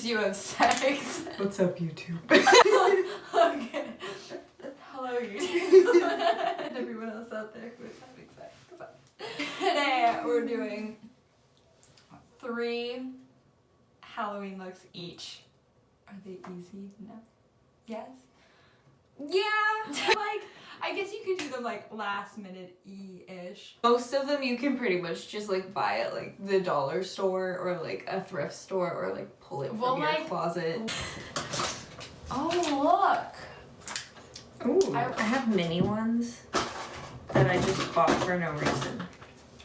you have sex. What's up, YouTube? Okay. Hello, YouTube. And everyone else out there who is having sex. Today we're doing 3 Halloween looks each. Are they easy? No. Yes? Yeah! Like, I guess you could do them like last minute-y-ish. Most of them you can pretty much just like buy at like the dollar store or like a thrift store or like pull it from your closet. Oh, look! Ooh, I have mini ones that I just bought for no reason.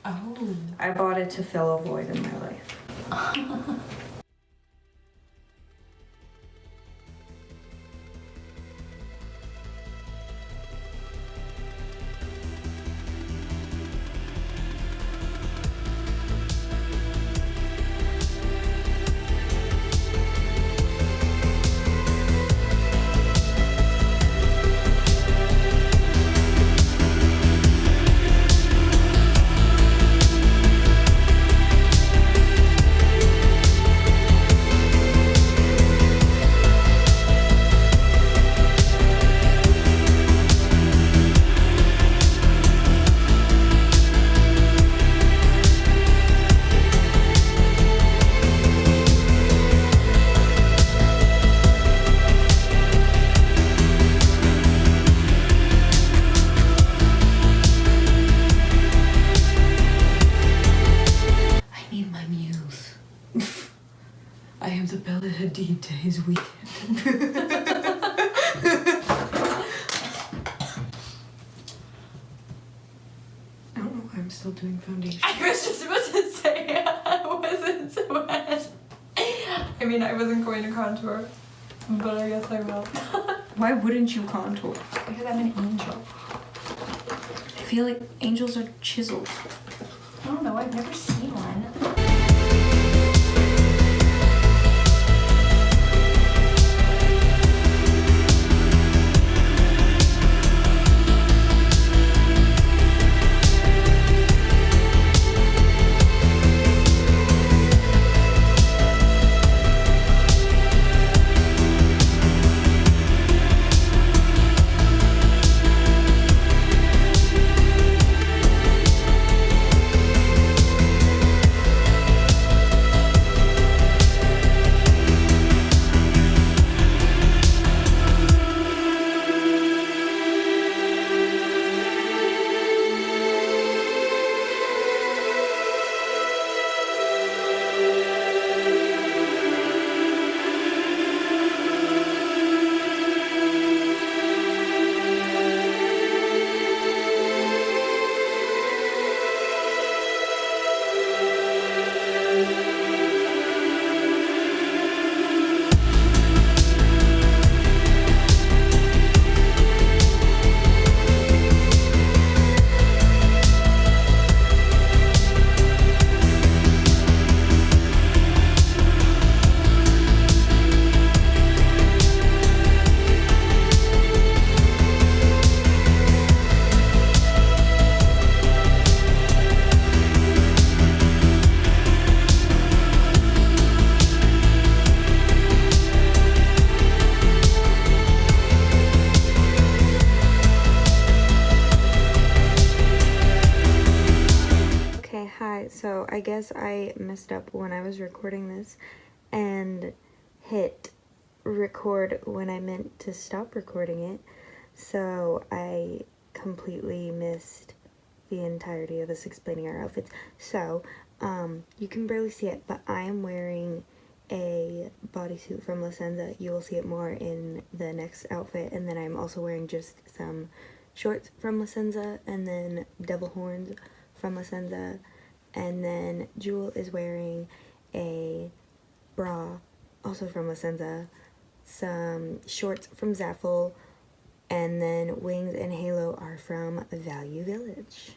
Oh. I bought it to fill a void in my life. I am the Bella Hadid to his weekend. I don't know why I'm still doing foundation. I was just about to say I wasn't sweat. I mean, I wasn't going to contour, but I guess I will. Why wouldn't you contour? Because I'm an angel. I feel like angels are chiseled. I don't know, I've never seen one. So I guess I messed up when I was recording this and hit record when I meant to stop recording it. So I completely missed the entirety of us explaining our outfits. So you can barely see it, but I am wearing a bodysuit from La Senza. You will see it more in the next outfit. And then I'm also wearing just some shorts from La Senza and then devil horns from La Senza. And then Jewel is wearing a bra, also from La Senza, some shorts from Zaful, and then Wings and Halo are from Value Village.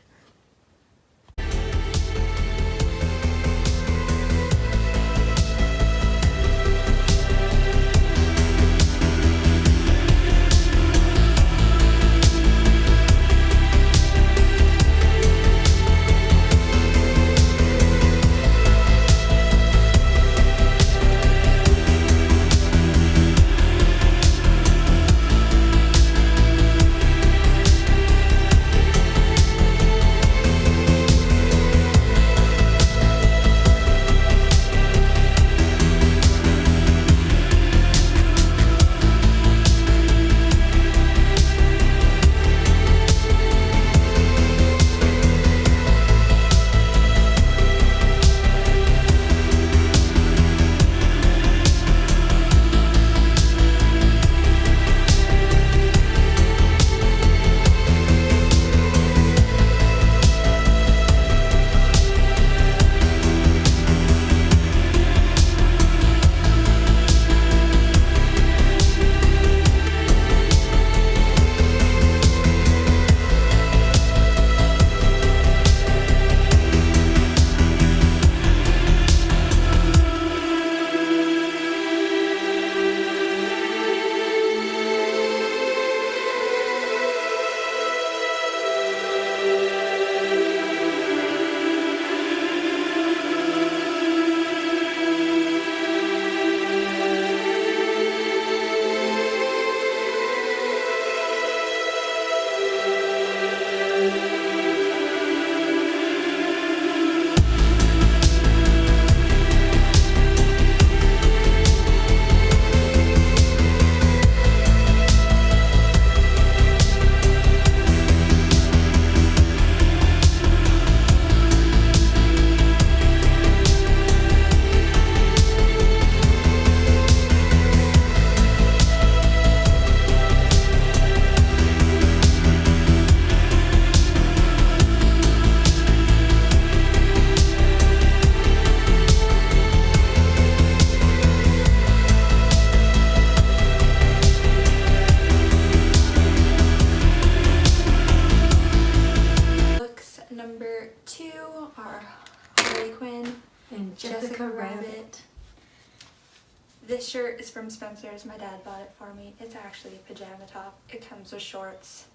This shirt is from Spencer's. My dad bought it for me. It's actually a pajama top. It comes with shorts.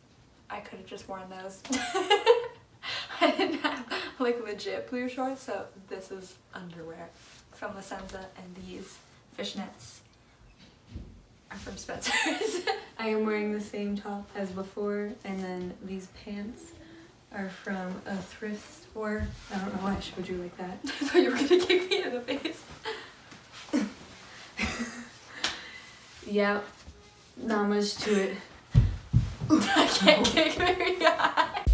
I could have just worn those. I didn't have like legit blue shorts, so this is underwear from La Senza, and these fishnets are from Spencer's. I am wearing the same top as before, and then these pants are from a thrift store. I don't know why I showed you like that. I thought you were gonna kick me in the face. Yep, not much to it. I can't kick very high.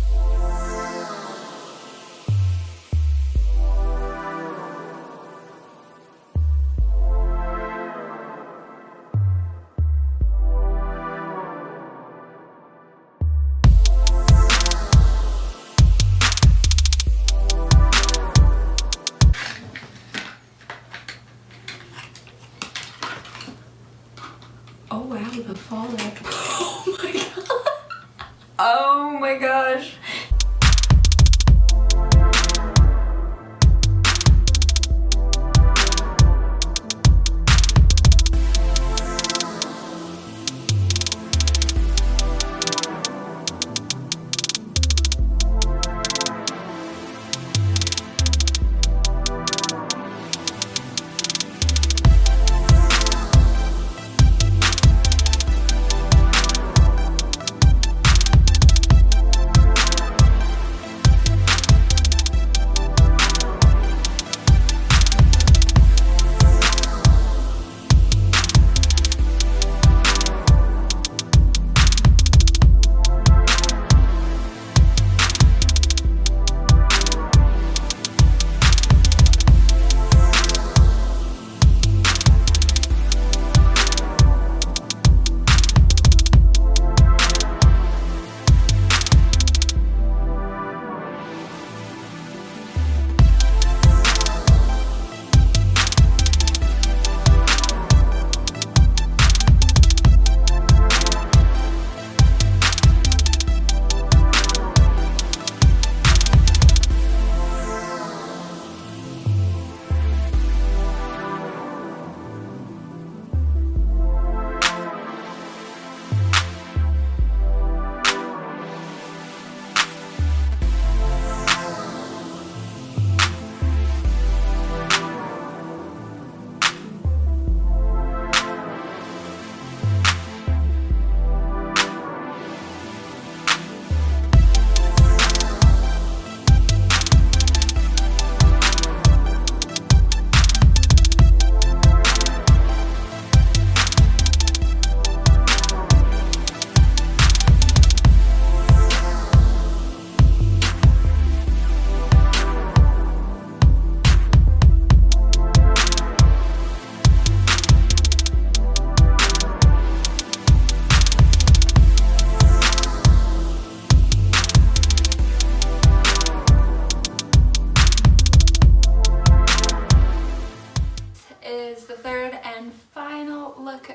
Oh wow, the fallout. Oh my god. Oh my gosh.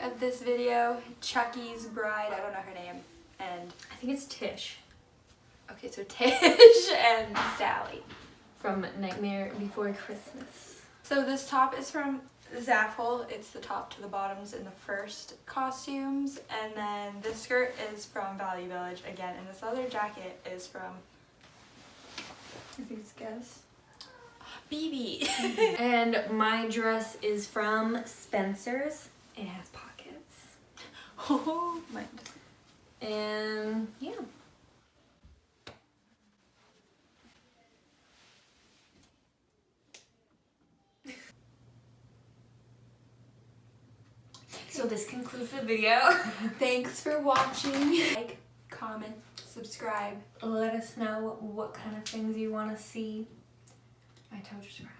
Of this video, Chucky's bride, I don't know her name, and I think it's Tish. Okay, so Tish and Sally From Nightmare Before Christmas. So this top is from Zaful. It's the top to the bottoms in the first costumes, and then this skirt is from Value Village again, and this other jacket is from, I think it's Guess, BB. And my dress is from Spencer's. It has pockets. Oh, mine. And yeah. So this concludes the video. Thanks for watching. Like, comment, subscribe. Let us know what kind of things you want to see. My toe just cracked.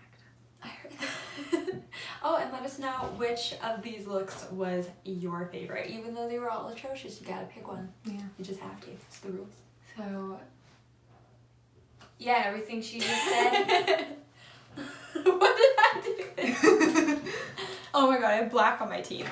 I heard that. Oh, and let us know which of these looks was your favorite. Even though they were all atrocious, you gotta pick one. Yeah. You just have to. It's the rules. So, yeah, everything she just said. What did I do? Oh my god, I have black on my teeth.